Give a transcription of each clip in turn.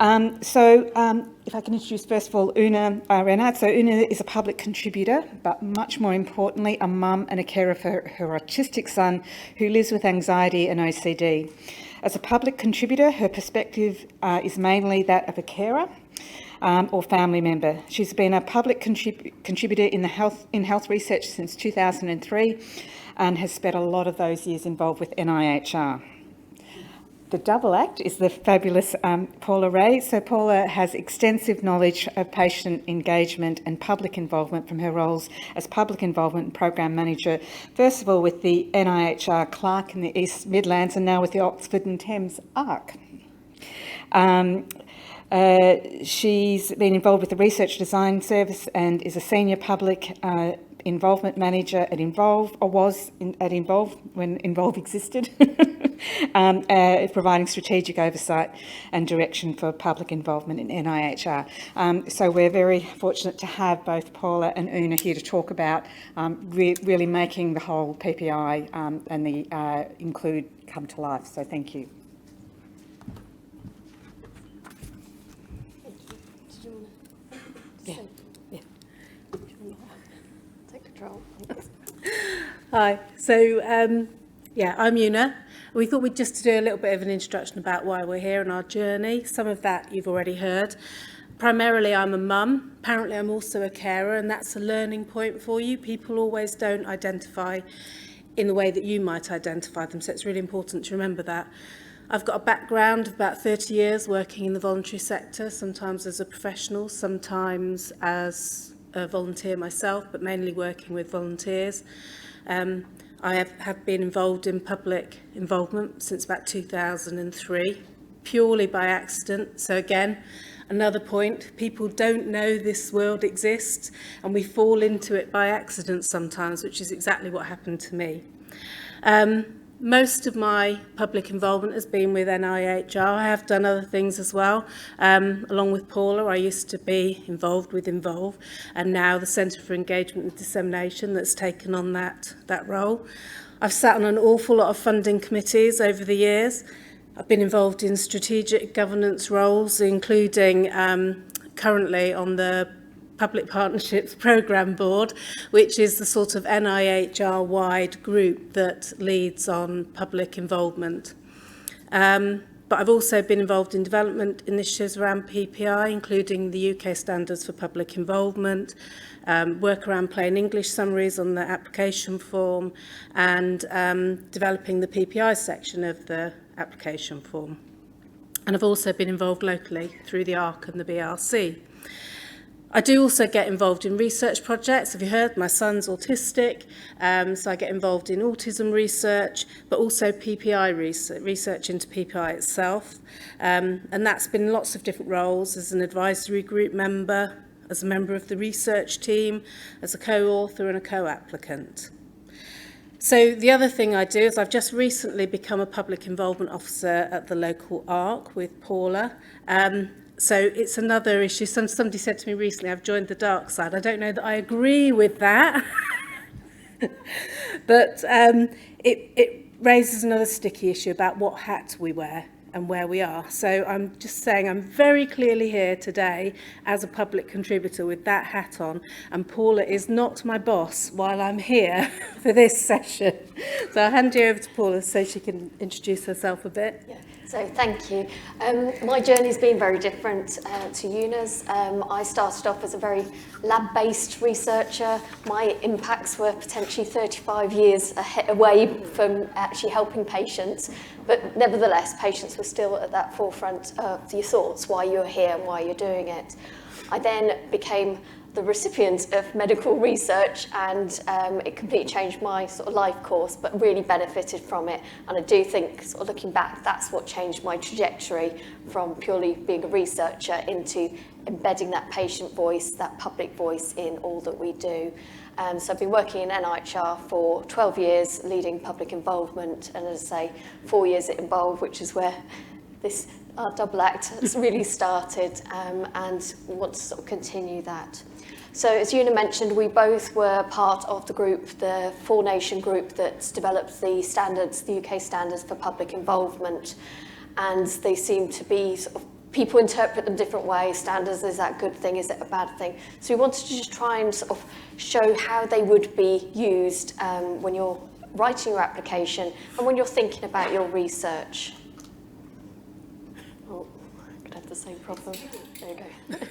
If I can introduce first of all Una Renard. So Una is a public contributor, but much more importantly, a mum and a carer for her autistic son who lives with anxiety and OCD. As a public contributor, her perspective is mainly that of a carer or family member. She's been a public contributor in health research since 2003 and has spent a lot of those years involved with NIHR. The double act is the fabulous Paula Ray. So Paula has extensive knowledge of patient engagement and public involvement from her roles as public involvement and program manager, first of all with the NIHR Clark in the East Midlands and now with the Oxford and Thames ARC. She's been involved with the Research Design Service and is a senior public involvement manager at Involve, or was at Involve when Involve existed, providing strategic oversight and direction for public involvement in NIHR. So we're very fortunate to have both Paula and Una here to talk about really making the whole PPI and the Include come to life. So thank you. Hi, so I'm Una. We thought we'd just do a little bit of an introduction about why we're here and our journey. Some of that you've already heard. Primarily I'm a mum, apparently I'm also a carer, and that's a learning point for you. People always don't identify in the way that you might identify them, so it's really important to remember that. I've got a background of about 30 years working in the voluntary sector, sometimes as a professional, sometimes as a volunteer myself, but mainly working with volunteers. I have been involved in public involvement since about 2003, purely by accident. So again, another point, people don't know this world exists and we fall into it by accident sometimes, which is exactly what happened to me. Most of my public involvement has been with NIHR. I have done other things as well. Along with Paula, I used to be involved with Involve, and now the Centre for Engagement and Dissemination that's taken on that role. I've sat on an awful lot of funding committees over the years. I've been involved in strategic governance roles, including currently on the Public Partnerships Programme Board, which is the sort of NIHR-wide group that leads on public involvement. But I've also been involved in development initiatives around PPI, including the UK standards for public involvement, work around plain English summaries on the application form, and developing the PPI section of the application form. And I've also been involved locally through the ARC and the BRC. I do also get involved in research projects. Have you heard? My son's autistic, so I get involved in autism research, but also PPI research into PPI itself. And that's been lots of different roles as an advisory group member, as a member of the research team, as a co-author and a co-applicant. So the other thing I do is I've just recently become a public involvement officer at the local ARC with Paula. So it's another issue. Somebody said to me recently, I've joined the dark side. I don't know that I agree with that, but it raises another sticky issue about what hat we wear and where we are. So I'm just saying I'm very clearly here today as a public contributor with that hat on, and Paula is not my boss while I'm here for this session. So I'll hand you over to Paula so she can introduce herself a bit. Yeah. So thank you. My journey's been very different to Una's. I started off as a very lab-based researcher. My impacts were potentially 35 years away from actually helping patients, but nevertheless, patients were still at that forefront of your thoughts, why you're here and why you're doing it. I then became the recipient of medical research, and it completely changed my sort of life course, but really benefited from it. And I do think, sort of looking back, that's what changed my trajectory from purely being a researcher into embedding that patient voice, that public voice in all that we do. So I've been working in NIHR for 12 years, leading public involvement, and as I say, 4 years at Involve, which is where this double act has really started, and we want to sort of continue that. So as Una mentioned, we both were part of the group, the four-nation group that's developed the standards, the UK standards for public involvement, and they seem to be sort of people interpret them different ways. Standards, is that a good thing? Is it a bad thing? So we wanted to just try and sort of show how they would be used when you're writing your application and when you're thinking about your research. Oh, I could have the same problem. There you go.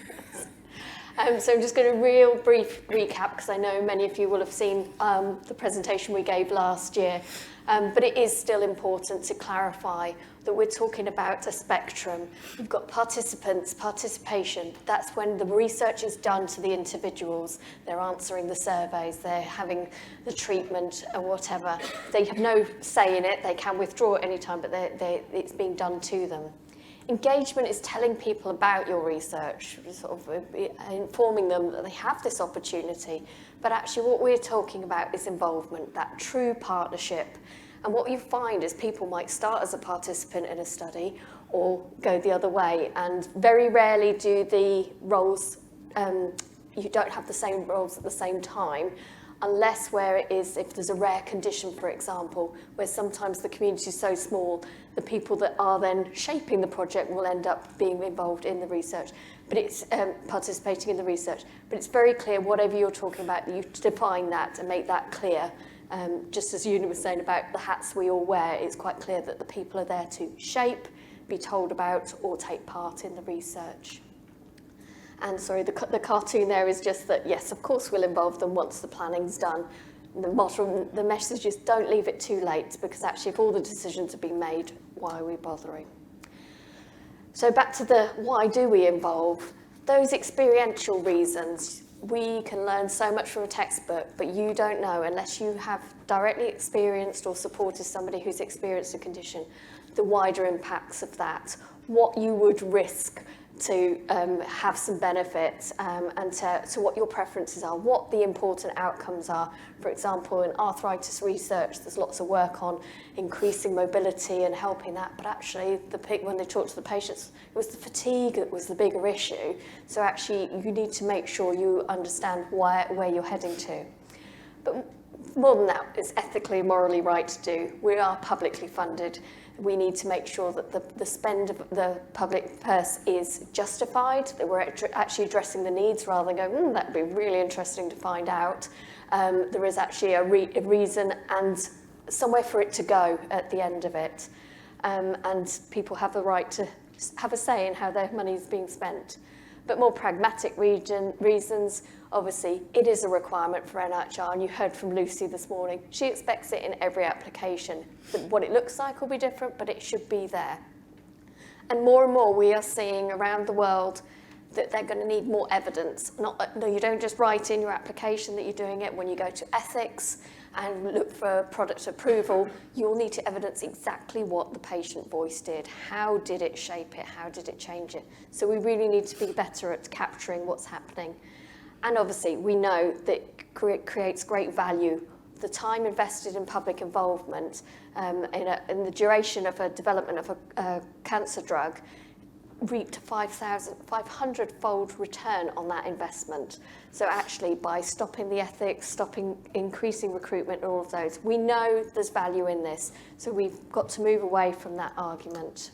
So I'm just going to real brief recap, because I know many of you will have seen the presentation we gave last year, but it is still important to clarify that we're talking about a spectrum. You've got participants, participation. That's when the research is done to the individuals. They're answering the surveys, they're having the treatment or whatever. They have no say in it. They can withdraw at any time, but it's being done to them. Engagement is telling people about your research, sort of informing them that they have this opportunity. But actually what we're talking about is involvement, that true partnership. And what you find is people might start as a participant in a study or go the other way, and very rarely do the roles, you don't have the same roles at the same time, unless where it is, if there's a rare condition, for example, where sometimes the community is so small, the people that are then shaping the project will end up being involved in the research, but it's participating in the research. But it's very clear, whatever you're talking about, you define that and make that clear. Just as Una was saying about the hats we all wear, it's quite clear that the people are there to shape, be told about, or take part in the research. And sorry, the cartoon there is just that, yes, of course we'll involve them once the planning's done. The message is don't leave it too late, because actually if all the decisions have been made, why are we bothering? So back to the why do we involve? Those experiential reasons. We can learn so much from a textbook, but you don't know unless you have directly experienced or supported somebody who's experienced a condition, the wider impacts of that, what you would risk to have some benefits, and to what your preferences are, what the important outcomes are. For example, in arthritis research, there's lots of work on increasing mobility and helping that, but actually when they talked to the patients, it was the fatigue that was the bigger issue. So actually you need to make sure you understand where you're heading to. But more than that, it's ethically and morally right to do. We are publicly funded. We need to make sure that the spend of the public purse is justified, that we're actually addressing the needs rather than going, that'd be really interesting to find out. There is actually a reason and somewhere for it to go at the end of it. And people have the right to have a say in how their money is being spent. But more pragmatic reasons, obviously, it is a requirement for NHR, and you heard from Lucy this morning. She expects it in every application. What it looks like will be different, but it should be there. And more we are seeing around the world that they're going to need more evidence. No, you don't just write in your application that you're doing it. When you go to ethics and look for product approval, you'll need to evidence exactly what the patient voice did. How did it shape it? How did it change it? So we really need to be better at capturing what's happening. And obviously, we know that it creates great value. The time invested in public involvement in the duration of a development of a cancer drug reaped 500-fold return on that investment. So actually, by stopping the ethics, increasing recruitment, and all of those, we know there's value in this. So we've got to move away from that argument.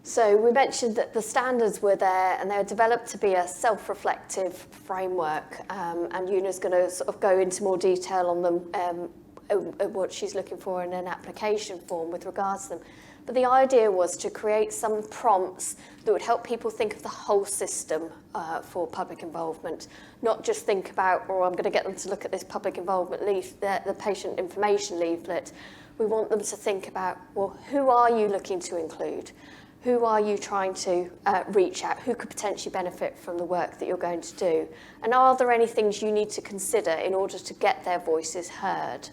So we mentioned that the standards were there, and they were developed to be a self-reflective framework. And Una's going to sort of go into more detail on them, what she's looking for in an application form with regards to them. But the idea was to create some prompts that would help people think of the whole system for public involvement, not just think about, I'm going to get them to look at this public involvement the patient information leaflet. We want them to think about, who are you looking to include? Who are you trying to reach out? Who could potentially benefit from the work that you're going to do? And are there any things you need to consider in order to get their voices heard?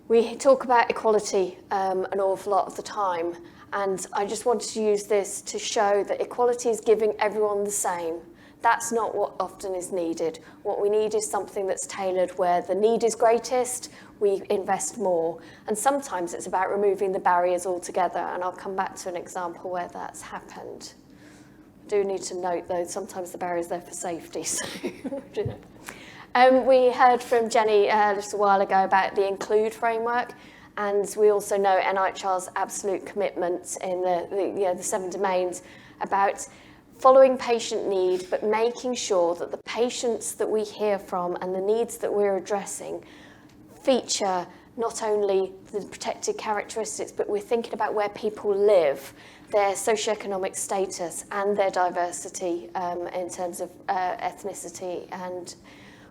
We talk about equality an awful lot of the time, and I just wanted to use this to show that equality is giving everyone the same. That's not what often is needed. What we need is something that's tailored where the need is greatest, we invest more. And sometimes it's about removing the barriers altogether, and I'll come back to an example where that's happened. I do need to note, though, sometimes the barrier's there for safety. So. We heard from Jenny a little while ago about the Include framework, And we also know NIHR's absolute commitment in the 7 domains about following patient need, but making sure that the patients that we hear from and the needs that we're addressing feature not only the protected characteristics, but we're thinking about where people live, their socioeconomic status and their diversity in terms of ethnicity. And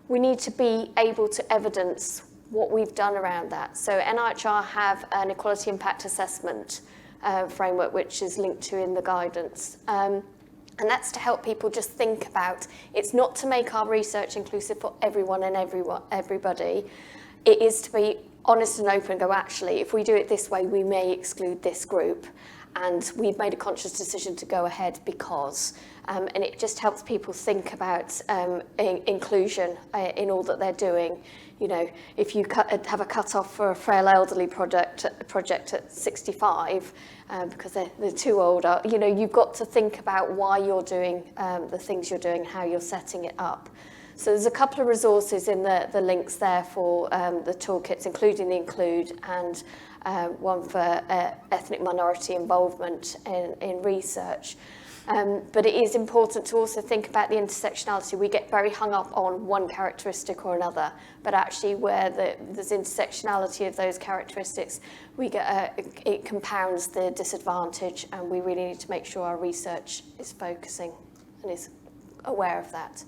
we need to be able to evidence what we've done around that. So NIHR have an equality impact assessment framework, which is linked to in the guidance. And that's to help people just think about, it's not to make our research inclusive for everyone and everybody. It is to be honest and open and go, actually, if we do it this way, we may exclude this group. And we've made a conscious decision to go ahead because, and it just helps people think about inclusion in all that they're doing. You know, if you have a cut-off for a frail elderly project at 65, because they're too old, you know, you've got to think about why you're doing the things you're doing, how you're setting it up. So there's a couple of resources in the links there for the toolkits, including the Include and one for ethnic minority involvement in research. But it is important to also think about the intersectionality. We get very hung up on one characteristic or another, but actually where there's intersectionality of those characteristics, we get it compounds the disadvantage, and we really need to make sure our research is focusing and is aware of that.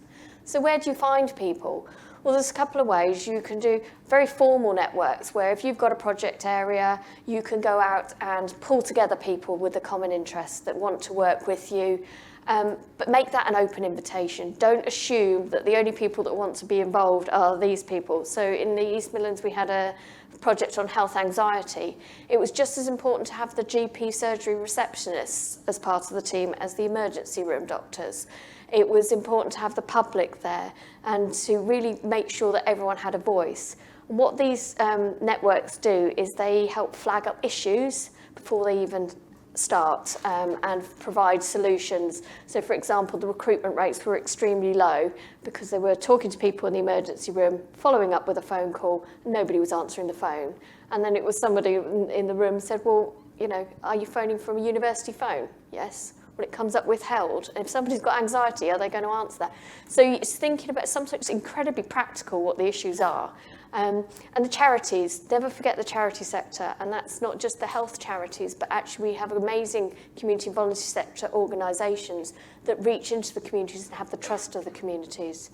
So where do you find people? Well, there's a couple of ways. You can do very formal networks where if you've got a project area, you can go out and pull together people with a common interest that want to work with you, but make that an open invitation. Don't assume that the only people that want to be involved are these people. So in the East Midlands, we had a project on health anxiety. It was just as important to have the GP surgery receptionists as part of the team as the emergency room doctors. It was important to have the public there and to really make sure that everyone had a voice. What these networks do is they help flag up issues before they even start and provide solutions. So, for example, the recruitment rates were extremely low because they were talking to people in the emergency room, following up with a phone call, and nobody was answering the phone. And then it was somebody in the room said, well, you know, are you phoning from a university phone? Yes. Well, it comes up withheld. And if somebody's got anxiety, are they going to answer that? So it's thinking about sometimes it's incredibly practical what the issues are. And the charities, never forget the charity sector. And that's not just the health charities, but actually we have amazing community and voluntary sector organisations that reach into the communities and have the trust of the communities.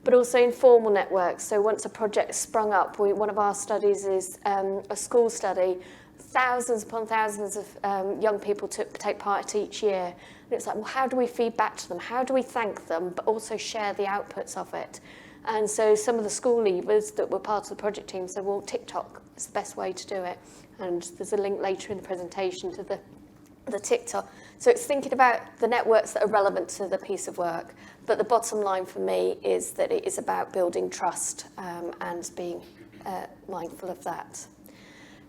But also informal networks. So once a project sprung up, one of our studies is a school study. Thousands upon thousands of young people take part each year. And it's like, well, how do we feed back to them? How do we thank them, but also share the outputs of it? And so some of the school leavers that were part of the project team said, well, TikTok is the best way to do it. And there's a link later in the presentation to the TikTok. So it's thinking about the networks that are relevant to the piece of work. But the bottom line for me is that it is about building trust and being mindful of that.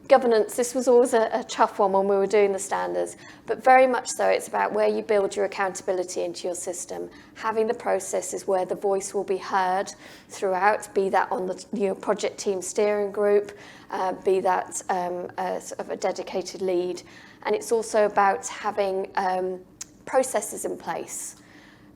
Governance, this was always a tough one when we were doing the standards, but very much so it's about where you build your accountability into your system, having the processes where the voice will be heard throughout, be that on the project team steering group, be that sort of a dedicated lead. And it's also about having processes in place,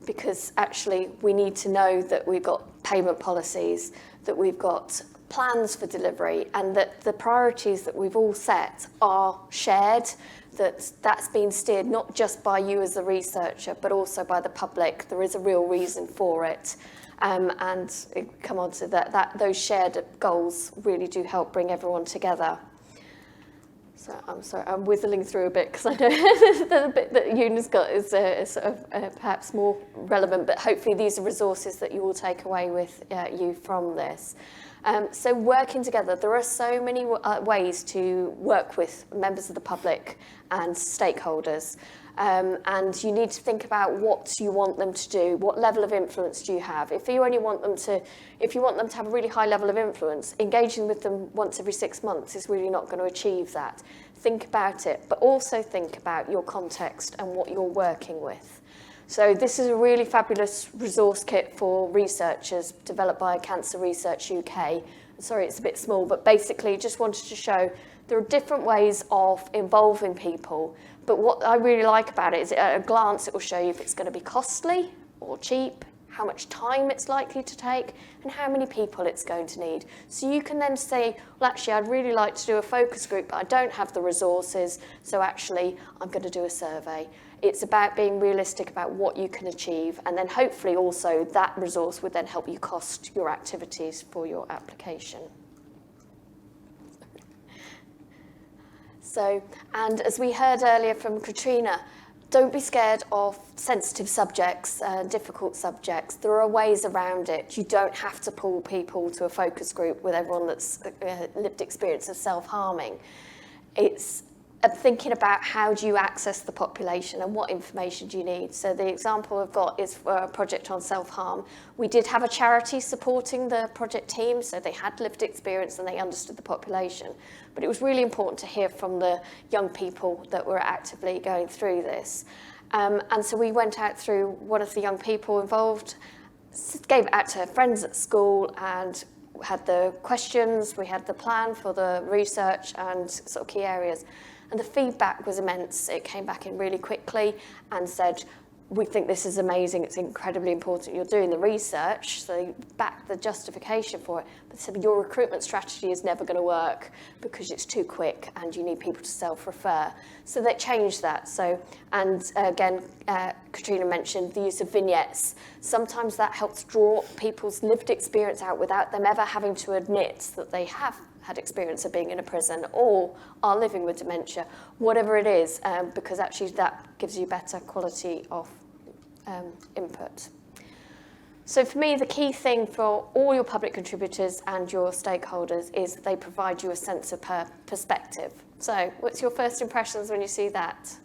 because actually we need to know that we've got payment policies, that we've got plans for delivery, and that the priorities that we've all set are shared, that's been steered not just by you as the researcher, but also by the public. There is a real reason for it. And come on to that those shared goals really do help bring everyone together. So I'm sorry, I'm whistling through a bit because I know the bit that Una's got is sort of perhaps more relevant, but hopefully these are resources that you will take away with you from this. So working together, there are so many ways to work with members of the public and stakeholders. And you need to think about what you want them to do, what level of influence do you have. If you want them to have a really high level of influence, engaging with them once every 6 months is really not going to achieve that. Think about it, but also think about your context and what you're working with. So this is a really fabulous resource kit for researchers developed by Cancer Research UK. Sorry, it's a bit small, but basically just wanted to show there are different ways of involving people. But what I really like about it is at a glance, it will show you if it's going to be costly or cheap, how much time it's likely to take, and how many people it's going to need. So you can then say, well, actually, I'd really like to do a focus group, but I don't have the resources, so actually, I'm going to do a survey. It's about being realistic about what you can achieve, and then hopefully also that resource would then help you cost your activities for your application. So, and as we heard earlier from Katrina, don't be scared of sensitive subjects, difficult subjects. There are ways around it. You don't have to pull people to a focus group with everyone that's lived experience of self-harming. It's thinking about how do you access the population and what information do you need. So the example I've got is for a project on self-harm. We did have a charity supporting the project team, so they had lived experience and they understood the population. But it was really important to hear from the young people that were actively going through this. And so we went out through one of the young people involved, gave it out to friends at school and had the questions, we had the plan for the research and sort of key areas. And the feedback was immense. It came back in really quickly and said, we think this is amazing, it's incredibly important you're doing the research, so they backed the justification for it, but said your recruitment strategy is never going to work because it's too quick and you need people to self-refer. So they changed that. So, and again, Katrina mentioned the use of vignettes. Sometimes that helps draw people's lived experience out without them ever having to admit that they have had experience of being in a prison or are living with dementia, whatever it is, because actually that gives you better quality of input. So for me, the key thing for all your public contributors and your stakeholders is they provide you a sense of perspective. So what's your first impressions when you see that?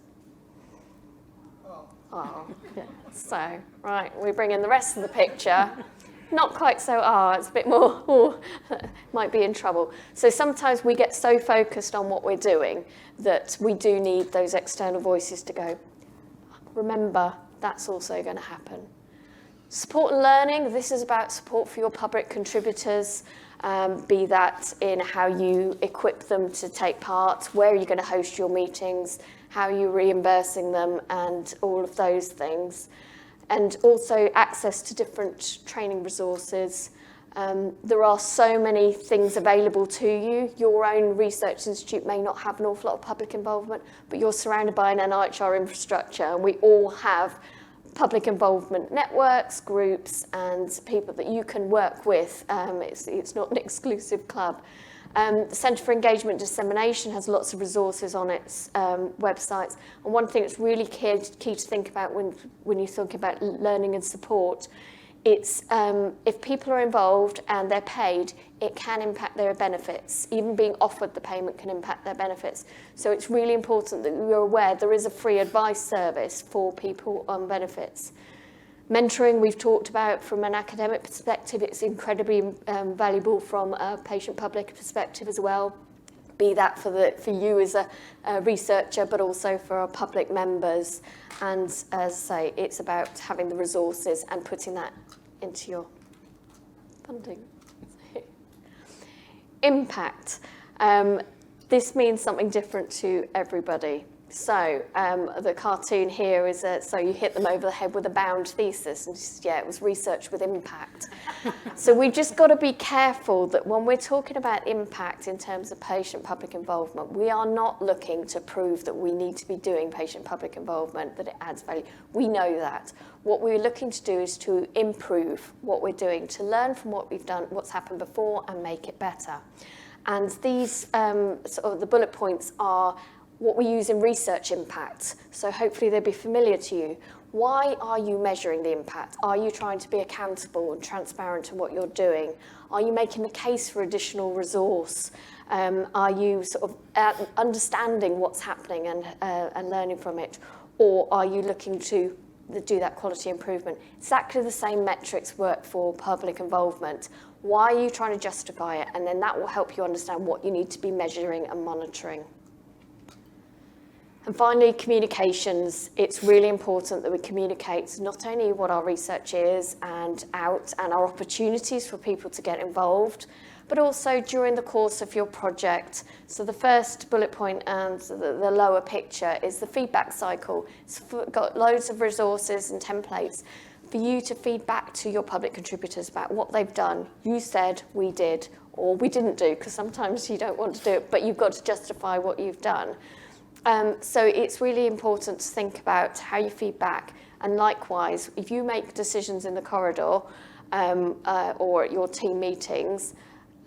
Oh, yeah. So, right, we bring in the rest of the picture. Not quite so, it's a bit more, might be in trouble. So sometimes we get so focused on what we're doing that we do need those external voices to go, remember, that's also going to happen. Support and learning, this is about support for your public contributors, be that in how you equip them to take part, where are you going to host your meetings, how are you reimbursing them, and all of those things. And also access to different training resources. There are so many things available to you. Your own research institute may not have an awful lot of public involvement, but you're surrounded by an NIHR infrastructure, and we all have public involvement networks, groups, and people that you can work with. It's not an exclusive club. The Centre for Engagement Dissemination has lots of resources on its websites. And one thing that's really key to think about when you think about learning and support, it's if people are involved and they're paid, it can impact their benefits. Even being offered the payment can impact their benefits. So it's really important that you're aware there is a free advice service for people on benefits. Mentoring, we've talked about from an academic perspective, it's incredibly valuable from a patient-public perspective as well, be that for you as a researcher, but also for our public members. And as I say, it's about having the resources and putting that into your funding. Impact. This means something different to everybody. So the cartoon here is, so you hit them over the head with a bound thesis, and just, yeah, it was research with impact. So we've just got to be careful that when we're talking about impact in terms of patient-public involvement, we are not looking to prove that we need to be doing patient-public involvement, that it adds value. We know that. What we're looking to do is to improve what we're doing, to learn from what we've done, what's happened before, and make it better. And these sort of the bullet points are what we use in research impact. So hopefully they'll be familiar to you. Why are you measuring the impact? Are you trying to be accountable and transparent to what you're doing? Are you making the case for additional resource? Are you sort of understanding what's happening and learning from it? Or are you looking to do that quality improvement? Exactly the same metrics work for public involvement. Why are you trying to justify it? And then that will help you understand what you need to be measuring and monitoring. And finally, communications. It's really important that we communicate not only what our research is and our opportunities for people to get involved, but also during the course of your project. So the first bullet point and the lower picture is the feedback cycle. It's got loads of resources and templates for you to feed back to your public contributors about what they've done. You said, we did, or we didn't do, because sometimes you don't want to do it, but you've got to justify what you've done. So it's really important to think about how you feedback. And likewise, if you make decisions in the corridor or at your team meetings,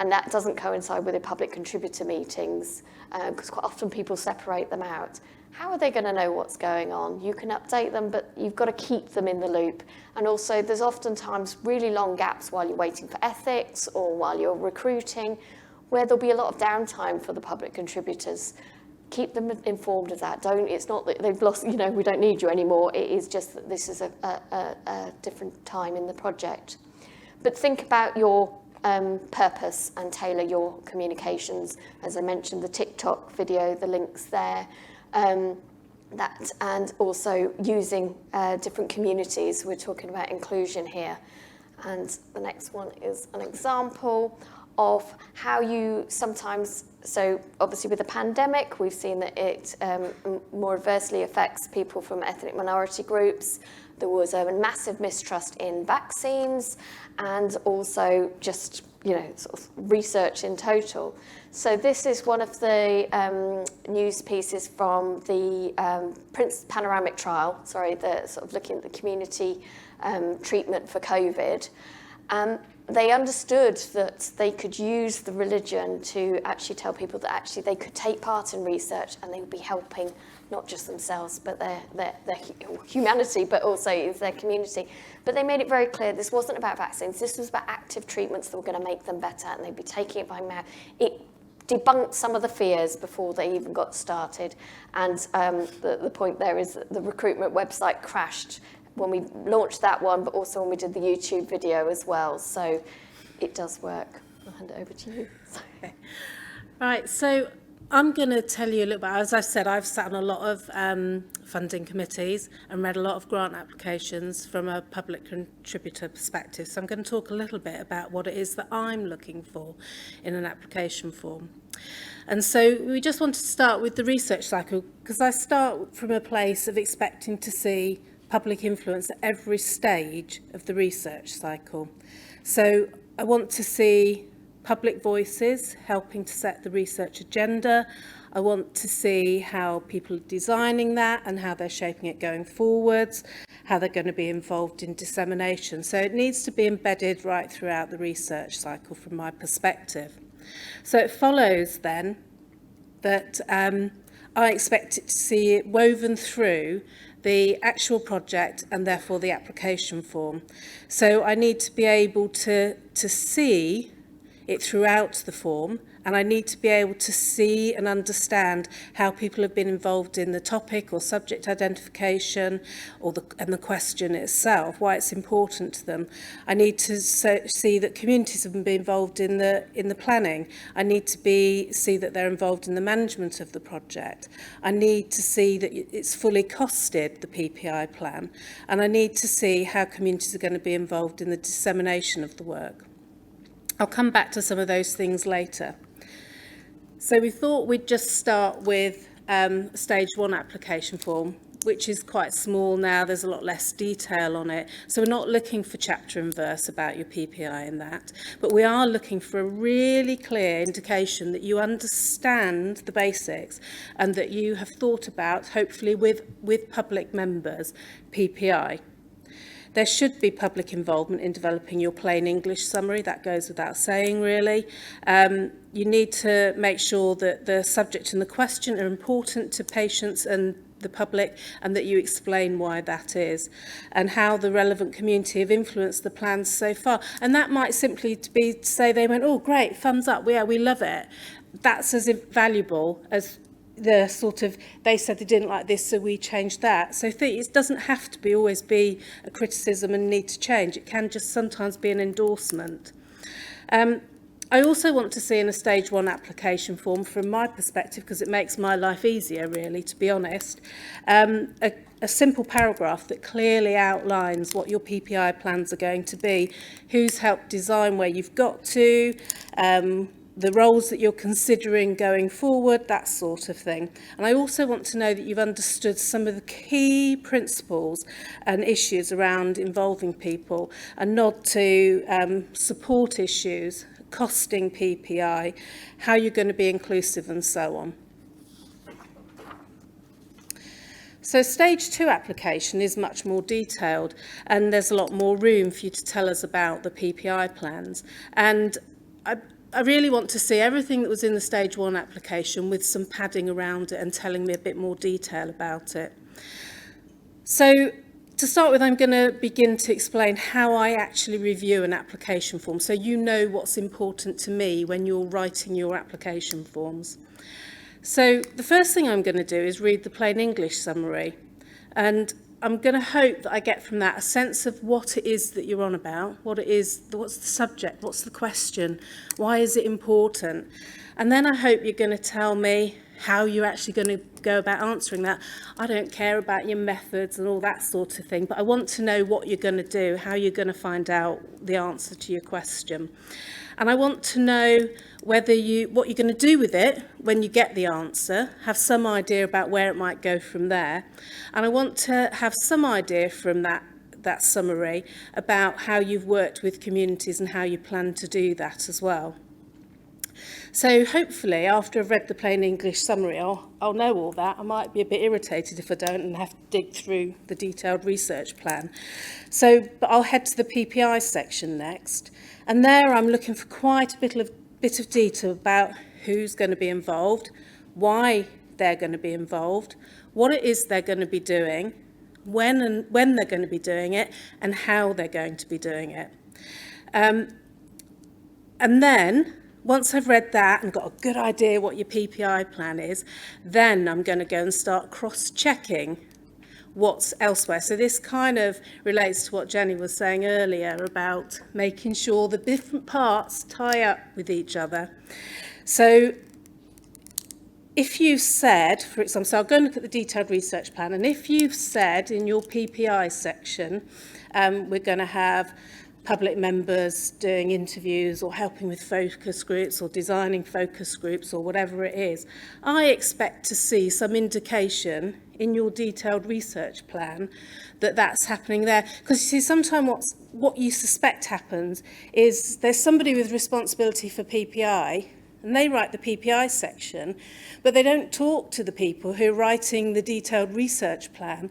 and that doesn't coincide with the public contributor meetings, because quite often people separate them out, how are they going to know what's going on? You can update them, but you've got to keep them in the loop. And also, there's oftentimes really long gaps while you're waiting for ethics or while you're recruiting, where there'll be a lot of downtime for the public contributors. Keep them informed of that. It's not that they've lost, we don't need you anymore. It is just that this is a different time in the project. But think about your purpose and tailor your communications. As I mentioned, the TikTok video, the links there, and also using different communities. We're talking about inclusion here. And the next one is an example of how you sometimes, so obviously with the pandemic, we've seen that it more adversely affects people from ethnic minority groups. There was a massive mistrust in vaccines and also just, sort of research in total. So this is one of the news pieces from the panoramic trial, the sort of looking at the community treatment for COVID. They understood that they could use the religion to actually tell people that actually they could take part in research and they would be helping not just themselves, but their humanity, but also their community. But they made it very clear this wasn't about vaccines. This was about active treatments that were going to make them better, and they'd be taking it by mouth. It debunked some of the fears before they even got started. And the point there is that the recruitment website crashed when we launched that one, but also when we did the YouTube video as well. So it does work. I'll hand it over to you. Okay. Right, so I'm going to tell you a little bit. As I said, I've sat on a lot of funding committees and read a lot of grant applications from a public contributor perspective. So I'm going to talk a little bit about what it is that I'm looking for in an application form. And so we just want to start with the research cycle, because I start from a place of expecting to see public influence at every stage of the research cycle. So I want to see public voices helping to set the research agenda. I want to see how people are designing that and how they're shaping it going forwards, how they're going to be involved in dissemination. So it needs to be embedded right throughout the research cycle from my perspective. So it follows then that I expect to see it woven through the actual project and therefore the application form. So I need to be able to see it throughout the form, and I need to be able to see and understand how people have been involved in the topic or subject identification or and the question itself, why it's important to them. I need to see that communities have been involved in the planning. I need to see that they're involved in the management of the project. I need to see that it's fully costed, the PPI plan, and I need to see how communities are going to be involved in the dissemination of the work. I'll come back to some of those things later. So we thought we'd just start with stage 1 application form, which is quite small now. There's a lot less detail on it. So we're not looking for chapter and verse about your PPI in that, but we are looking for a really clear indication that you understand the basics and that you have thought about, hopefully with public members, PPI. There should be public involvement in developing your plain English summary. That goes without saying, really. You need to make sure that the subject and the question are important to patients and the public, and that you explain why that is, and how the relevant community have influenced the plans so far. And that might simply be to say they went, oh, great, thumbs up, yeah, we love it. That's as valuable as the sort of, they said they didn't like this, so we changed that. So it doesn't have to always be a criticism and need to change. It can just sometimes be an endorsement. I also want to see in a stage 1 application form, from my perspective, because it makes my life easier, really, to be honest, a simple paragraph that clearly outlines what your PPI plans are going to be, who's helped design where you've got to, the roles that you're considering going forward, that sort of thing. And I also want to know that you've understood some of the key principles and issues around involving people, a nod to support issues, costing PPI, how you're going to be inclusive and so on. So stage 2 application is much more detailed, and there's a lot more room for you to tell us about the PPI plans. And I really want to see everything that was in the stage 1 application with some padding around it and telling me a bit more detail about it. So to start with, I'm going to begin to explain how I actually review an application form, so you know what's important to me when you're writing your application forms. So the first thing I'm going to do is read the plain English summary, and I'm going to hope that I get from that a sense of what it is that you're on about, what it is, what's the subject, what's the question, why is it important? And then I hope you're going to tell me how you're actually going to go about answering that. I don't care about your methods and all that sort of thing, but I want to know what you're going to do, how you're going to find out the answer to your question. And I want to know what you're going to do with it when you get the answer, have some idea about where it might go from there. And I want to have some idea from that summary about how you've worked with communities and how you plan to do that as well. So hopefully, after I've read the plain English summary, I'll know all that. I might be a bit irritated if I don't and have to dig through the detailed research plan. But I'll head to the PPI section next. And there I'm looking for quite a bit of detail about who's going to be involved, why they're going to be involved, what it is they're going to be doing, when they're going to be doing it, and how they're going to be doing it. And then, once I've read that and got a good idea what your PPI plan is, then I'm going to go and start cross-checking what's elsewhere. So this kind of relates to what Jenny was saying earlier about making sure the different parts tie up with each other. So if you said, for example, so I'll go and look at the detailed research plan, and if you've said in your PPI section, we're going to have public members doing interviews or helping with focus groups or designing focus groups or whatever it is, I expect to see some indication in your detailed research plan that that's happening there. Because you see, sometimes what you suspect happens is there's somebody with responsibility for PPI and they write the PPI section, but they don't talk to the people who are writing the detailed research plan.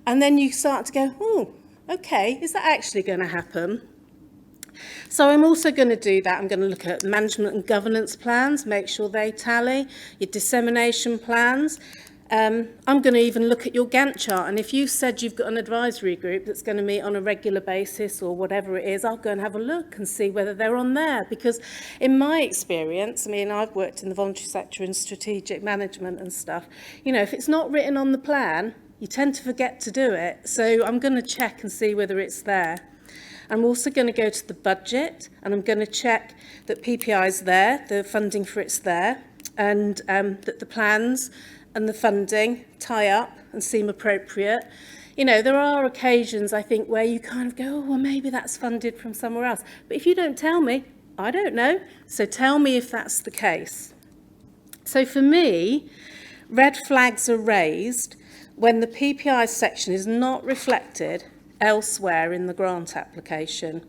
And then you start to go, oh, okay, is that actually going to happen? So I'm also going to do that. I'm going to look at management and governance plans, make sure they tally, your dissemination plans. I'm going to even look at your Gantt chart. And if you said you've got an advisory group that's going to meet on a regular basis or whatever it is, I'll go and have a look and see whether they're on there. Because in my experience, I mean, I've worked in the voluntary sector in strategic management and stuff. You know, if it's not written on the plan, you tend to forget to do it. So I'm going to check and see whether it's there. I'm also going to go to the budget and I'm going to check that PPI is there, the funding for it's there, and that the plans and the funding tie up and seem appropriate. You know, there are occasions, I think, where you kind of go, oh, well, maybe that's funded from somewhere else. But if you don't tell me, I don't know. So tell me if that's the case. So for me, red flags are raised when the PPI section is not reflected elsewhere in the grant application.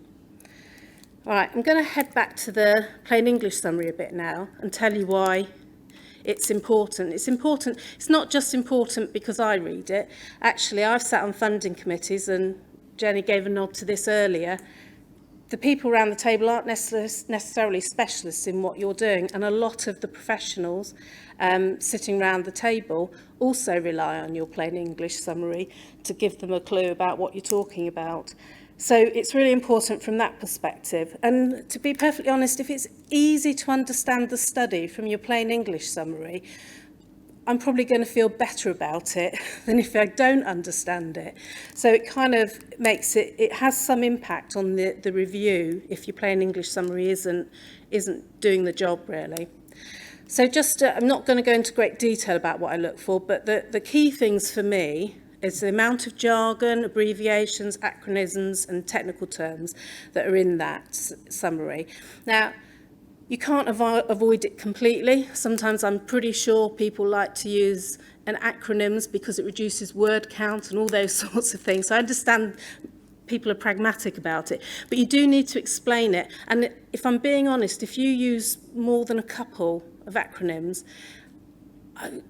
All right, I'm going to head back to the plain English summary a bit now and tell you why it's important. It's important. It's not just important because I read it. Actually, I've sat on funding committees, and Jenny gave a nod to this earlier. The people around the table aren't necessarily specialists in what you're doing, and a lot of the professionals sitting around the table also rely on your plain English summary to give them a clue about what you're talking about. So it's really important from that perspective. And to be perfectly honest, if it's easy to understand the study from your plain English summary, I'm probably going to feel better about it than if I don't understand it. So it kind of makes it has some impact on the review if your plain English summary isn't isn't doing the job really. So just, I'm not going to go into great detail about what I look for, but the key things for me is the amount of jargon, abbreviations, acronyms and technical terms that are in that summary. Now, you can't avoid it completely. Sometimes I'm pretty sure people like to use an acronyms because it reduces word count and all those sorts of things. So I understand people are pragmatic about it, but you do need to explain it. And if I'm being honest, if you use more than a couple of acronyms,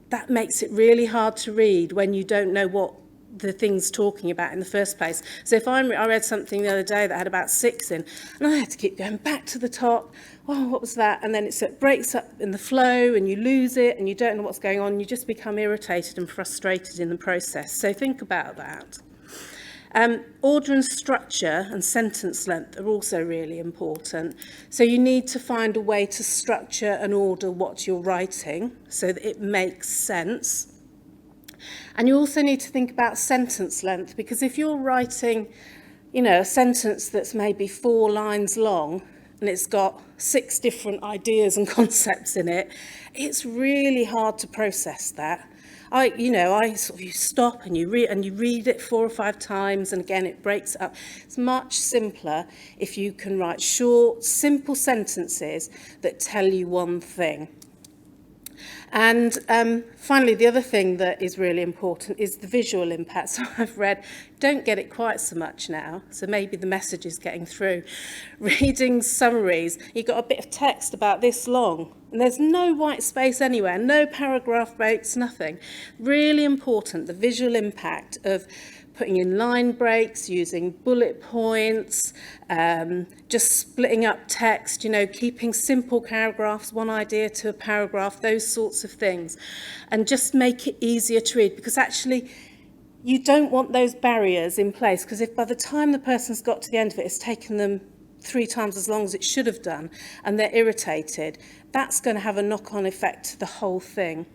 that makes it really hard to read when you don't know what the thing's talking about in the first place. So if I read something the other day that had about 6 in, and I had to keep going back to the top, oh, what was that? And then it breaks up in the flow and you lose it and you don't know what's going on. You just become irritated and frustrated in the process. So think about that. Order and structure and sentence length are also really important. So you need to find a way to structure and order what you're writing so that it makes sense. And you also need to think about sentence length, because if you're writing, a sentence that's maybe 4 lines long and it's got 6 different ideas and concepts in it, it's really hard to process that. You stop and you read it 4 or 5 times, and again it breaks up. It's much simpler if you can write short, simple sentences that tell you one thing. And finally, the other thing that is really important is the visual impact. So I've read, don't get it quite so much now, so maybe the message is getting through. Reading summaries, you've got a bit of text about this long, and there's no white space anywhere, no paragraph breaks, nothing. Really important, the visual impact of putting in line breaks, using bullet points, just splitting up text, keeping simple paragraphs, one idea to a paragraph, those sorts of things. And just make it easier to read, because actually you don't want those barriers in place, because if by the time the person's got to the end of it, it's taken them 3 times as long as it should have done, and they're irritated, that's going to have a knock-on effect to the whole thing.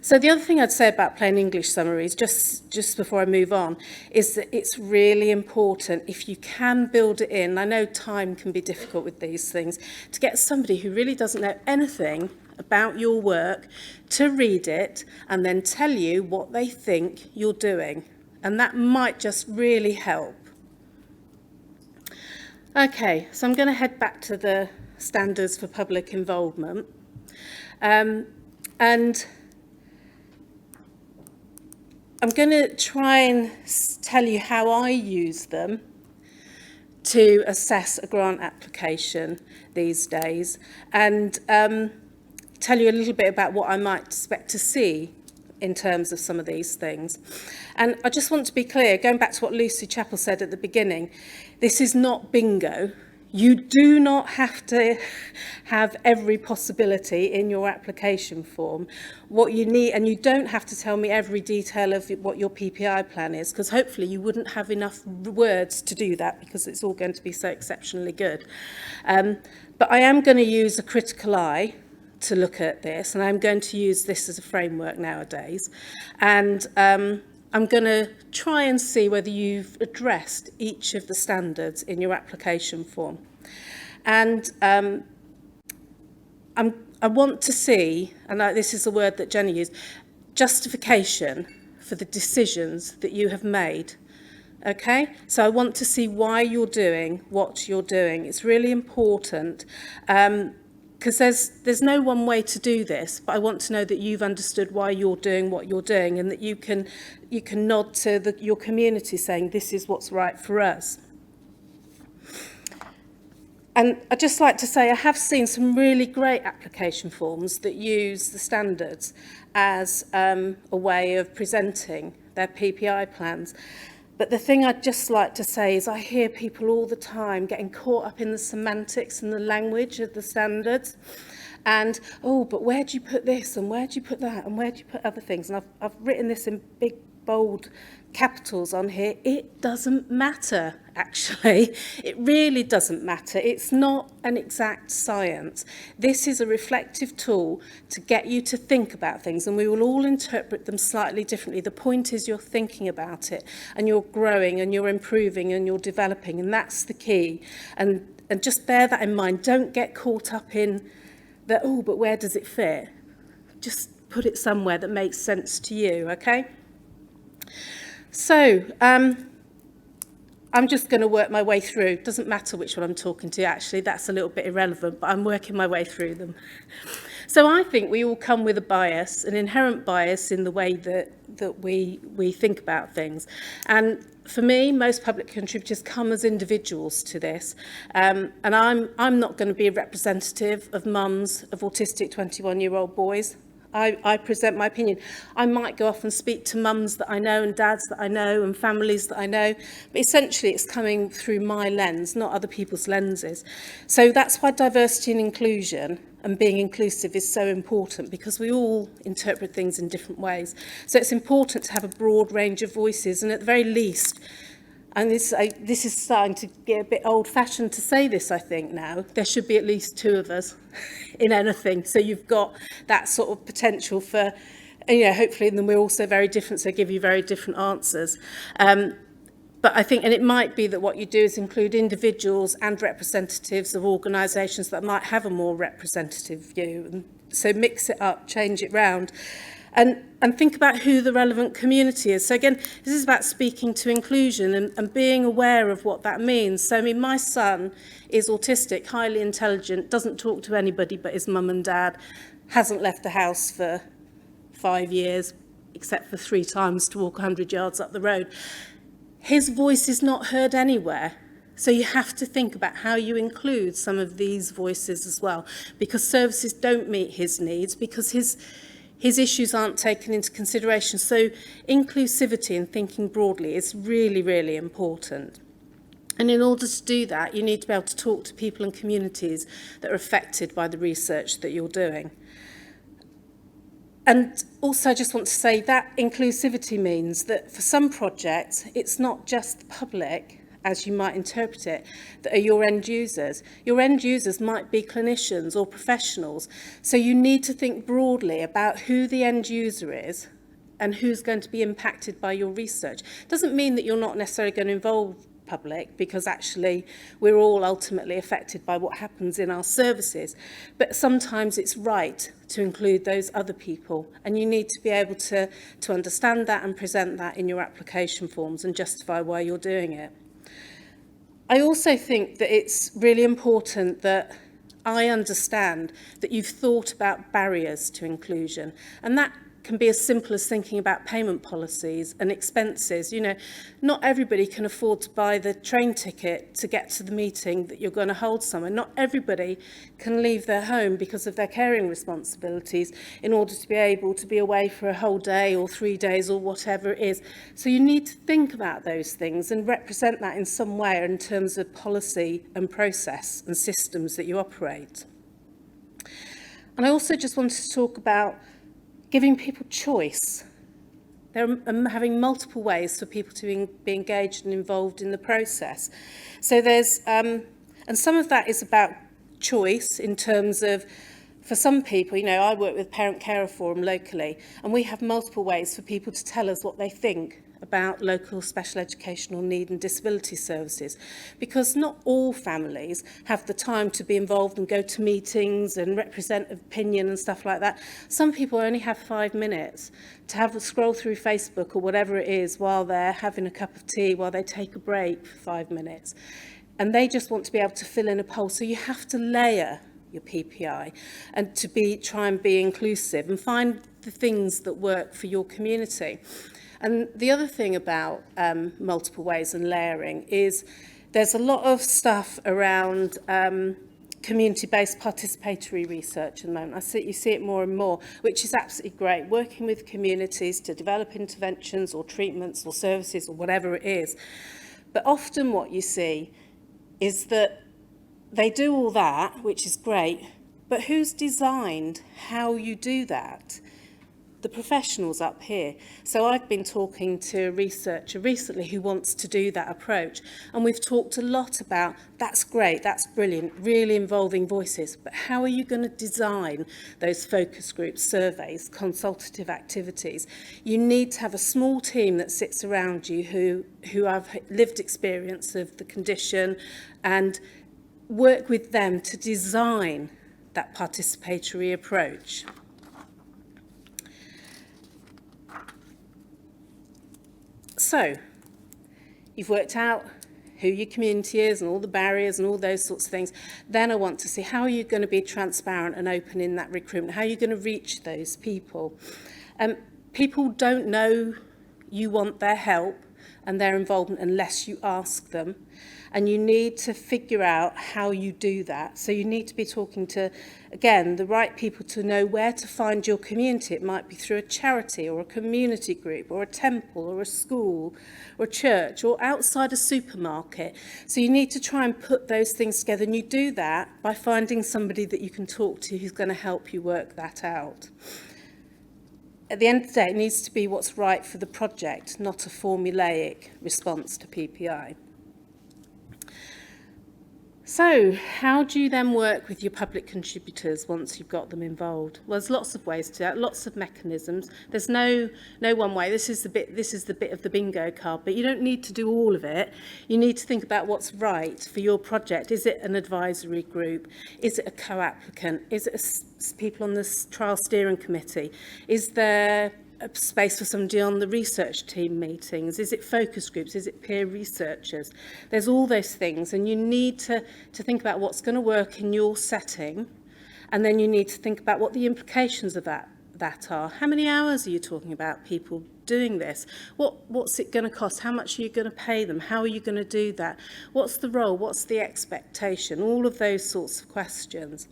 So the other thing I'd say about plain English summaries, just before I move on, is that it's really important, if you can build it in, I know time can be difficult with these things, to get somebody who really doesn't know anything about your work to read it and then tell you what they think you're doing. And that might just really help. Okay, so I'm going to head back to the standards for public involvement. And I'm going to try and tell you how I use them to assess a grant application these days, and tell you a little bit about what I might expect to see in terms of some of these things. And I just want to be clear, going back to what Lucy Chappell said at the beginning, this is not bingo. You do not have to have every possibility in your application form. What you need, and you don't have to tell me every detail of what your PPI plan is, because hopefully you wouldn't have enough words to do that, because it's all going to be so exceptionally good. But I am going to use a critical eye to look at this, and I'm going to use this as a framework nowadays. And I'm going to try and see whether you've addressed each of the standards in your application form. And I want to see, and this is a word that Jenny used, justification for the decisions that you have made. Okay? So I want to see why you're doing what you're doing. It's really important. Because there's no one way to do this, but I want to know that you've understood why you're doing what you're doing, and that you can nod to your community saying this is what's right for us. And I'd just like to say I have seen some really great application forms that use the standards as a way of presenting their PPI plans. But the thing I'd just like to say is I hear people all the time getting caught up in the semantics and the language of the standards. And, oh, but where do you put this, and where do you put that, and where do you put other things? And I've written this in big, bold capitals on here. It doesn't matter, actually. It really doesn't matter. It's not an exact science. This is a reflective tool to get you to think about things, and we will all interpret them slightly differently. The point is you're thinking about it, and you're growing, and you're improving, and you're developing, and that's the key. And And just bear that in mind. Don't get caught up in that, oh, but where does it fit? Just put it somewhere that makes sense to you, okay? So, I'm just going to work my way through. Doesn't matter which one I'm talking to, actually. That's a little bit irrelevant, but I'm working my way through them. So I think we all come with a bias, an inherent bias in the way that we think about things. And for me, most public contributors come as individuals to this. And I'm not going to be a representative of mums of autistic 21-year-old boys. I present my opinion. I might go off and speak to mums that I know and dads that I know and families that I know, but essentially it's coming through my lens, not other people's lenses. So that's why diversity and inclusion and being inclusive is so important, because we all interpret things in different ways. So it's important to have a broad range of voices, and at the very least, and this is starting to get a bit old-fashioned to say this, I think, now, there should be at least two of us in anything. So you've got that sort of potential for, hopefully, and then we're also very different, so give you very different answers. But I think, and it might be that what you do is include individuals and representatives of organisations that might have a more representative view. And so mix it up, change it round. And think about who the relevant community is. So again, this is about speaking to inclusion and being aware of what that means. So I mean, my son is autistic, highly intelligent, doesn't talk to anybody but his mum and dad, hasn't left the house for 5 years, except for 3 times to walk 100 yards up the road. His voice is not heard anywhere. So you have to think about how you include some of these voices as well, because services don't meet his needs, because his issues aren't taken into consideration. So inclusivity and thinking broadly is really, really important. And in order to do that, you need to be able to talk to people and communities that are affected by the research that you're doing. And also I just want to say that inclusivity means that for some projects, it's not just the public, as you might interpret it, that are your end users. Your end users might be clinicians or professionals. So you need to think broadly about who the end user is and who's going to be impacted by your research. It doesn't mean that you're not necessarily going to involve public, because actually we're all ultimately affected by what happens in our services. But sometimes it's right to include those other people, and you need to be able to understand that and present that in your application forms and justify why you're doing it. I also think that it's really important that I understand that you've thought about barriers to inclusion, and that can be as simple as thinking about payment policies and expenses. Not everybody can afford to buy the train ticket to get to the meeting that you're going to hold somewhere. Not everybody can leave their home because of their caring responsibilities in order to be able to be away for a whole day or 3 days or whatever it is. So you need to think about those things and represent that in some way in terms of policy and process and systems that you operate. And I also just wanted to talk about giving people choice. They're having multiple ways for people to be engaged and involved in the process. So there's, and some of that is about choice in terms of, for some people, I work with Parent Carer Forum locally, and we have multiple ways for people to tell us what they think about local special educational need and disability services, because not all families have the time to be involved and go to meetings and represent opinion and stuff like that. Some people only have 5 minutes to have a scroll through Facebook or whatever it is while they're having a cup of tea, while they take a break for 5 minutes. And they just want to be able to fill in a poll. So you have to layer your PPI and try and be inclusive and find the things that work for your community. And the other thing about multiple ways and layering is there's a lot of stuff around community-based participatory research at the moment. You see it more and more, which is absolutely great, working with communities to develop interventions or treatments or services or whatever it is. But often what you see is that they do all that, which is great, but who's designed how you do that? The professionals up here. So I've been talking to a researcher recently who wants to do that approach, and we've talked a lot about that's great, that's brilliant, really involving voices, but how are you going to design those focus groups, surveys, consultative activities? You need to have a small team that sits around you who have lived experience of the condition and work with them to design that participatory approach. So, you've worked out who your community is and all the barriers and all those sorts of things. Then I want to see how are you going to be transparent and open in that recruitment? How are you going to reach those people? People don't know you want their help and their involvement unless you ask them. And you need to figure out how you do that. So you need to be talking to, again, the right people to know where to find your community. It might be through a charity or a community group or a temple or a school or a church or outside a supermarket. So you need to try and put those things together. And you do that by finding somebody that you can talk to who's going to help you work that out. At the end of the day, it needs to be what's right for the project, not a formulaic response to PPI. So, how do you then work with your public contributors once you've got them involved? Well, there's lots of ways to do that, lots of mechanisms. There's no one way. This is the bit of the bingo card, but you don't need to do all of it. You need to think about what's right for your project. Is it an advisory group? Is it a co-applicant? Is it people on the trial steering committee? Is there a space for somebody on the research team meetings? Is it focus groups? Is it peer researchers? There's all those things, and you need to think about what's going to work in your setting, and then you need to think about what the implications of that are. How many hours are you talking about people doing this? What's it going to cost? How much are you going to pay them? How are you going to do that? What's the role? What's the expectation? All of those sorts of questions.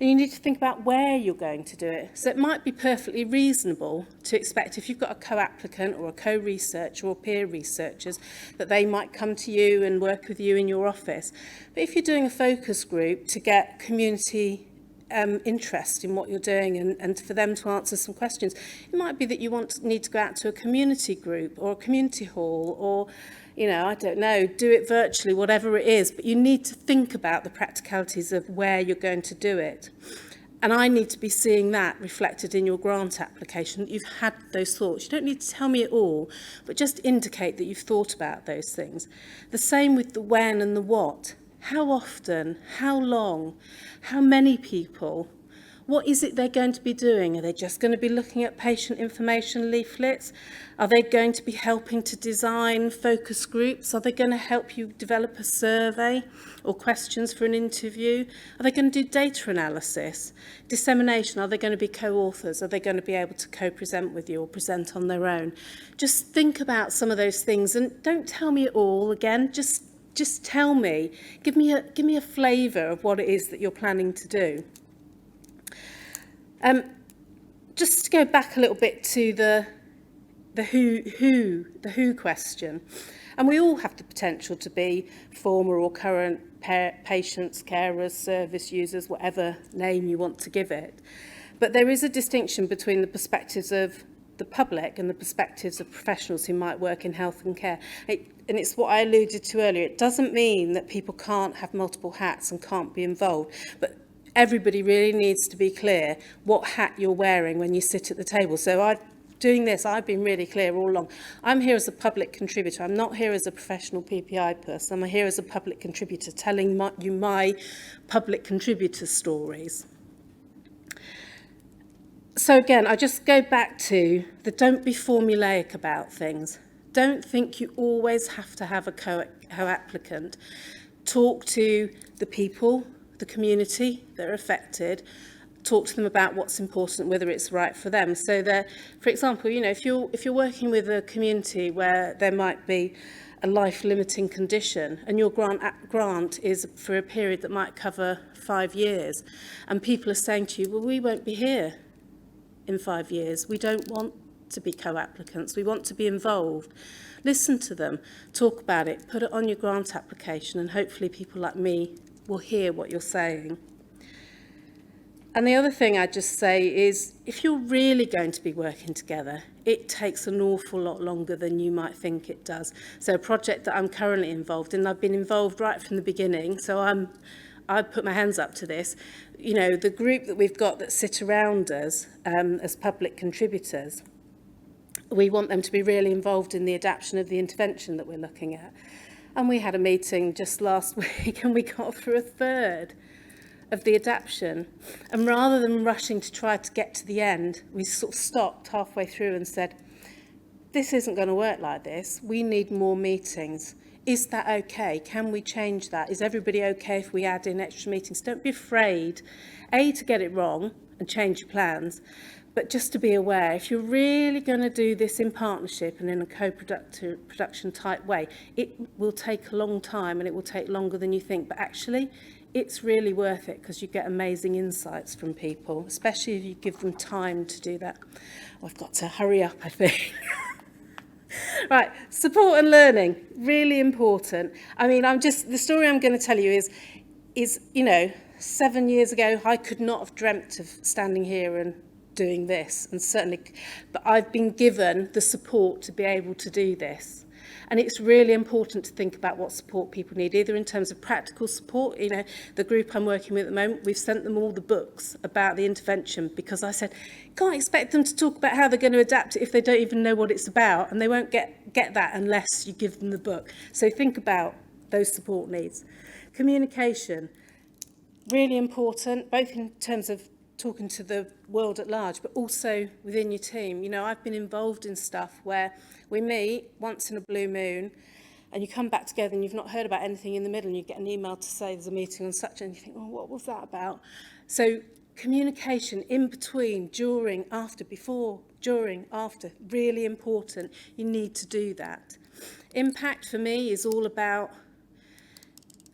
And you need to think about where you're going to do it. So it might be perfectly reasonable to expect if you've got a co-applicant or a co-researcher or peer researchers that they might come to you and work with you in your office. But if you're doing a focus group to get community interest in what you're doing and for them to answer some questions, it might be that you need to go out to a community group or a community hall or, I don't know, do it virtually, whatever it is, but you need to think about the practicalities of where you're going to do it. And I need to be seeing that reflected in your grant application, that you've had those thoughts. You don't need to tell me it all, but just indicate that you've thought about those things. The same with the when and the what. How often? How long? How many people? What is it they're going to be doing? Are they just going to be looking at patient information leaflets? Are they going to be helping to design focus groups? Are they going to help you develop a survey or questions for an interview? Are they going to do data analysis? Dissemination, are they going to be co-authors? Are they going to be able to co-present with you or present on their own? Just think about some of those things and don't tell me it all again. Just tell me, give me a flavour of what it is that you're planning to do. Just to go back a little bit to the who question, and we all have the potential to be former or current patients, carers, service users, whatever name you want to give it. But there is a distinction between the perspectives of the public and the perspectives of professionals who might work in health and care. And it's what I alluded to earlier. It doesn't mean that people can't have multiple hats and can't be involved, but everybody really needs to be clear what hat you're wearing when you sit at the table. So doing this, I've been really clear all along. I'm here as a public contributor. I'm not here as a professional PPI person. I'm here as a public contributor telling you my public contributor stories. So again, I just go back to the don't be formulaic about things. Don't think you always have to have a co-applicant. Talk to the people, the community that are affected. Talk to them about what's important, whether it's right for them. So that, for example, if you're working with a community where there might be a life-limiting condition and your grant is for a period that might cover 5 years, and people are saying to you, well, we won't be here in 5 years. We don't want to be co-applicants. We want to be involved. Listen to them, talk about it, put it on your grant application, and hopefully people like me will hear what you're saying. And the other thing I'd just say is, if you're really going to be working together, it takes an awful lot longer than you might think it does. So a project that I'm currently involved in, I've been involved right from the beginning, so I put my hands up to this. The group that we've got that sit around us as public contributors, we want them to be really involved in the adaptation of the intervention that we're looking at. And we had a meeting just last week and we got through a third of the adaptation. And rather than rushing to try to get to the end, we sort of stopped halfway through and said, this isn't going to work like this. We need more meetings. Is that okay? Can we change that? Is everybody okay if we add in extra meetings? Don't be afraid, A, to get it wrong and change your plans, but just to be aware, if you're really going to do this in partnership and in a co-production type way, it will take a long time and it will take longer than you think. But actually, it's really worth it because you get amazing insights from people, especially if you give them time to do that. I've got to hurry up, I think. Right, support and learning, really important. I mean, the story I'm going to tell you is, you know, 7 years ago, I could not have dreamt of standing here and doing this, and certainly, but I've been given the support to be able to do this. And it's really important to think about what support people need, either in terms of practical support. You know, the group I'm working with at the moment, we've sent them all the books about the intervention because I said, can't expect them to talk about how they're going to adapt it if they don't even know what it's about, and they won't get that unless you give them the book. So think about those support needs. Communication, really important, both in terms of talking to the world at large, but also within your team. You know, I've been involved in stuff where we meet once in a blue moon and you come back together and you've not heard about anything in the middle and you get an email to say there's a meeting on such, and you think, oh, what was that about? So communication in between, during, after, before, during, after, really important. You need to do that. Impact for me is all about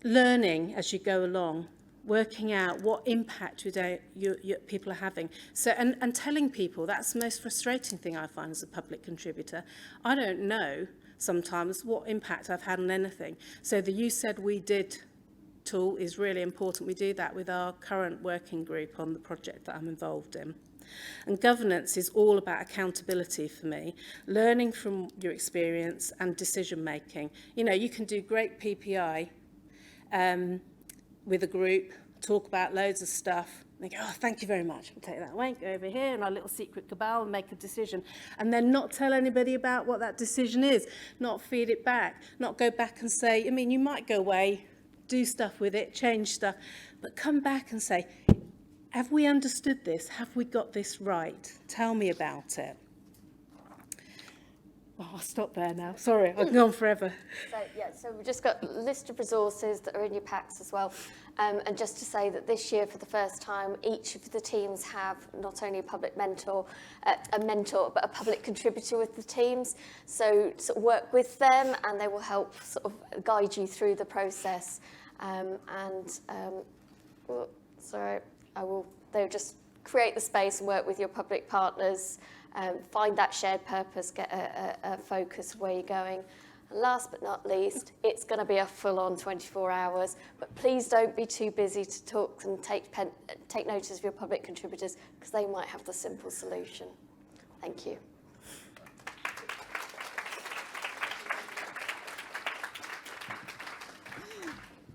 learning as you go along, working out what impact your people are having. So, and telling people, that's the most frustrating thing I find as a public contributor. I don't know sometimes what impact I've had on anything. So the You Said We Did tool is really important. We do that with our current working group on the project that I'm involved in. And governance is all about accountability for me, learning from your experience and decision making. You know, you can do great PPI with a group, talk about loads of stuff, and they go, oh, thank you very much, we'll take that away, go over here in our little secret cabal and make a decision, and then not tell anybody about what that decision is, not feed it back, not go back and say, I mean, you might go away, do stuff with it, change stuff, but come back and say, have we understood this? Have we got this right? Tell me about it. Oh, I'll stop there now. Sorry, I've gone forever. So we've just got a list of resources that are in your packs as well. And just to say that this year, for the first time, each of the teams have not only a public mentor, but a public contributor with the teams. So sort of work with them and they will help sort of guide you through the process. They'll just create the space and work with your public partners. Find that shared purpose, get a focus of where you're going. And last but not least, it's going to be a full-on 24 hours, but please don't be too busy to talk and take notice of your public contributors because they might have the simple solution. Thank you.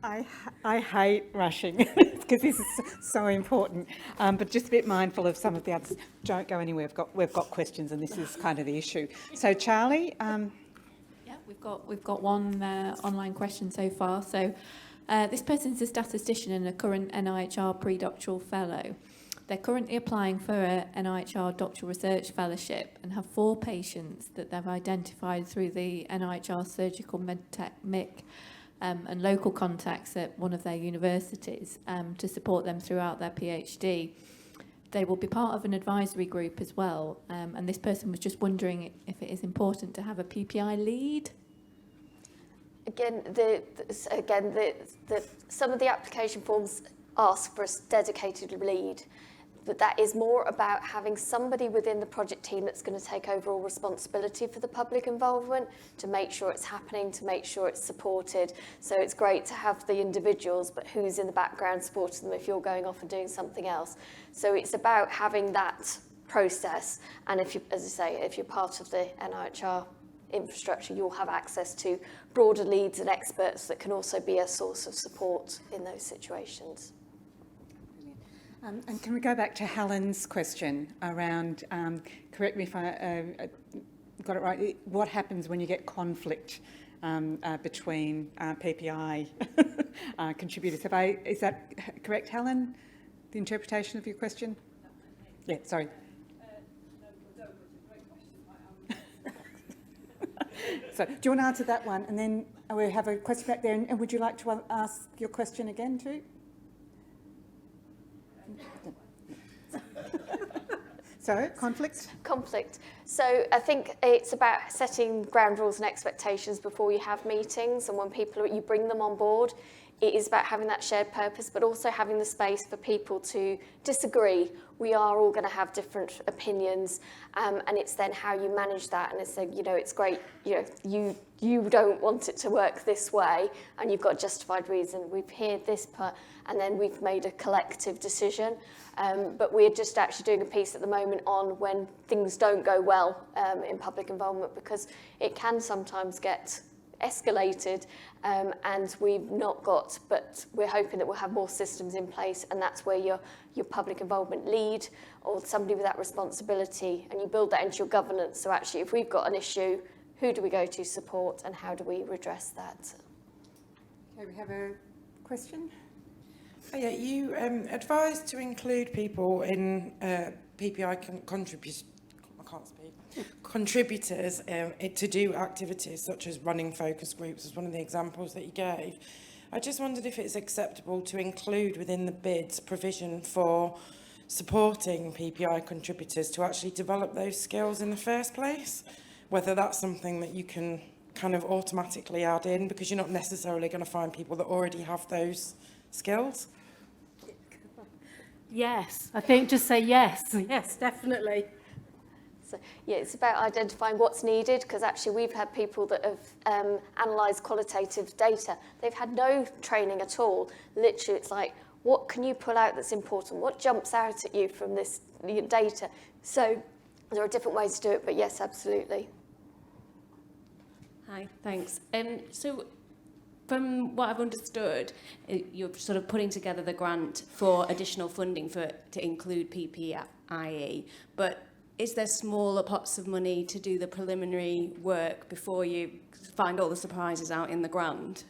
I hate rushing because this is so important, but just a bit mindful of some of the others. Don't go anywhere. We've got questions, and this is kind of the issue. So, Charlie. Yeah, we've got one online question so far. So, this person's a statistician and a current NIHR pre-doctoral fellow. They're currently applying for a NIHR doctoral research fellowship and have 4 patients that they've identified through the NIHR surgical medtech MIC. And local contacts at one of their universities to support them throughout their PhD. They will be part of an advisory group as well, and this person was just wondering if it is important to have a PPI lead. Again, some of the application forms ask for a dedicated lead, but that is more about having somebody within the project team that's going to take overall responsibility for the public involvement, to make sure it's happening, to make sure it's supported. So it's great to have the individuals, but who's in the background supporting them if you're going off and doing something else. So it's about having that process. And if you, as I say, if you're part of the NIHR infrastructure, you'll have access to broader leads and experts that can also be a source of support in those situations. And can we go back to Helen's question around, correct me if I got it right, what happens when you get conflict between PPI contributors. Is that correct, Helen? The interpretation of your question? Yeah, sorry. So, do you want to answer that one? And then we have a question back there. And would you like to ask your question again too? So, conflict? Conflict. So I think it's about setting ground rules and expectations before you have meetings, and when you bring them on board, it is about having that shared purpose, but also having the space for people to disagree. We are all going to have different opinions, and it's then how you manage that. And it's like, it's great, you don't want it to work this way, and you've got a justified reason. We've heard this part, and then we've made a collective decision. But we're just actually doing a piece at the moment on when things don't go well in public involvement, because it can sometimes get escalated, and we've not got, but we're hoping that we'll have more systems in place, and that's where your public involvement lead or somebody with that responsibility, and you build that into your governance. So actually, if we've got an issue, who do we go to support, and how do we redress that? Okay, we have a question. Oh, yeah, you advised to include people in PPI contributors to do activities such as running focus groups as one of the examples that you gave. I just wondered if it's acceptable to include within the bids provision for supporting PPI contributors to actually develop those skills in the first place, whether that's something that you can kind of automatically add in, because you're not necessarily going to find people that already have those skills. Yes, I think just say yes. Yes, definitely. So, yeah, it's about identifying what's needed, because actually we've had people that have analysed qualitative data. They've had no training at all. Literally, it's like, what can you pull out that's important? What jumps out at you from this data? So there are different ways to do it, but yes, absolutely. Hi, thanks. So from what I've understood, you're sort of putting together the grant for additional funding to include PPIE, but is there smaller pots of money to do the preliminary work before you find all the surprises out in the grant?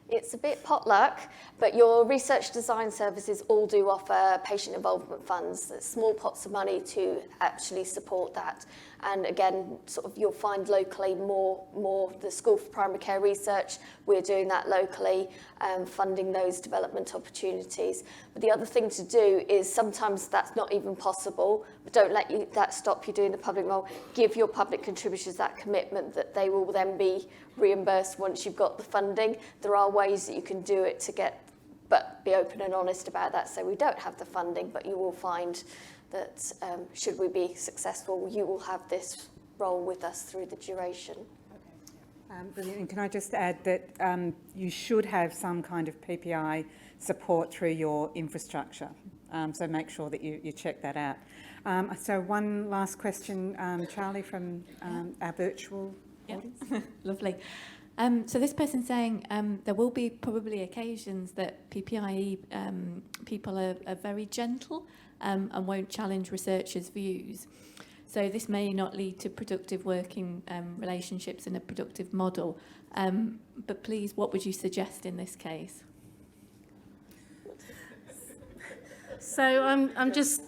It's a bit potluck, but your research design services all do offer patient involvement funds, small pots of money to actually support that. And again, sort of you'll find locally more the School for Primary Care Research, we're doing that locally, funding those development opportunities. But the other thing to do is sometimes that's not even possible, but don't let that stop you doing the public role. Give your public contributors that commitment that they will then be reimbursed once you've got the funding. There are ways that you can do it but be open and honest about that. So we don't have the funding, but you will find that should we be successful, you will have this role with us through the duration. Brilliant. And can I just add that you should have some kind of PPI support through your infrastructure. So make sure that you check that out. So one last question, Charlie, from our virtual audience. Lovely. So this person's saying there will be probably occasions that PPIE people are very gentle and won't challenge researchers' views. So this may not lead to productive working relationships and a productive model. But please, what would you suggest in this case? So I'm just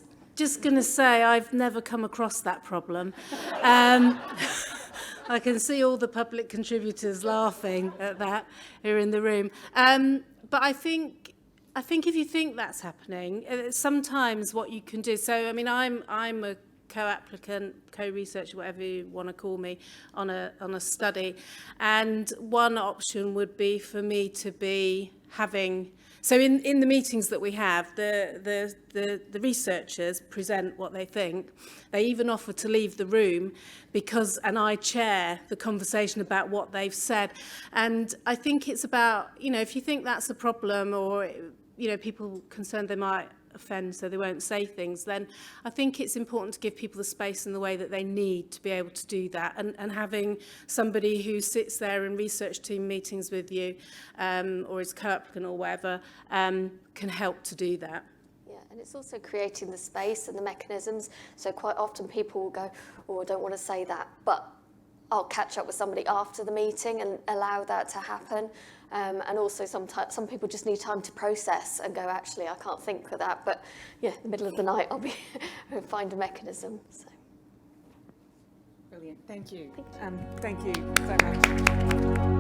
going to say I've never come across that problem. I can see all the public contributors laughing at that here in the room. But I think if you think that's happening, sometimes what you can do. So I mean, I'm a co-applicant, co-researcher, whatever you want to call me, on a study, and one option would be for me to be having. So in the meetings that we have, the researchers present what they think. They even offer to leave the room and I chair the conversation about what they've said. And I think it's about, if you think that's a problem, or, people concerned they might offend so they won't say things, then I think it's important to give people the space and the way that they need to be able to do that, and having somebody who sits there in research team meetings with you or is co-applicant or whatever can help to do that. Yeah, and it's also creating the space and the mechanisms. So quite often people will go, oh, I don't want to say that, but I'll catch up with somebody after the meeting and allow that to happen. And also sometimes some people just need time to process and go, actually, I can't think of that. But yeah, in the middle of the night, I'll find a mechanism. So. Brilliant. Thank you. Thank you so much.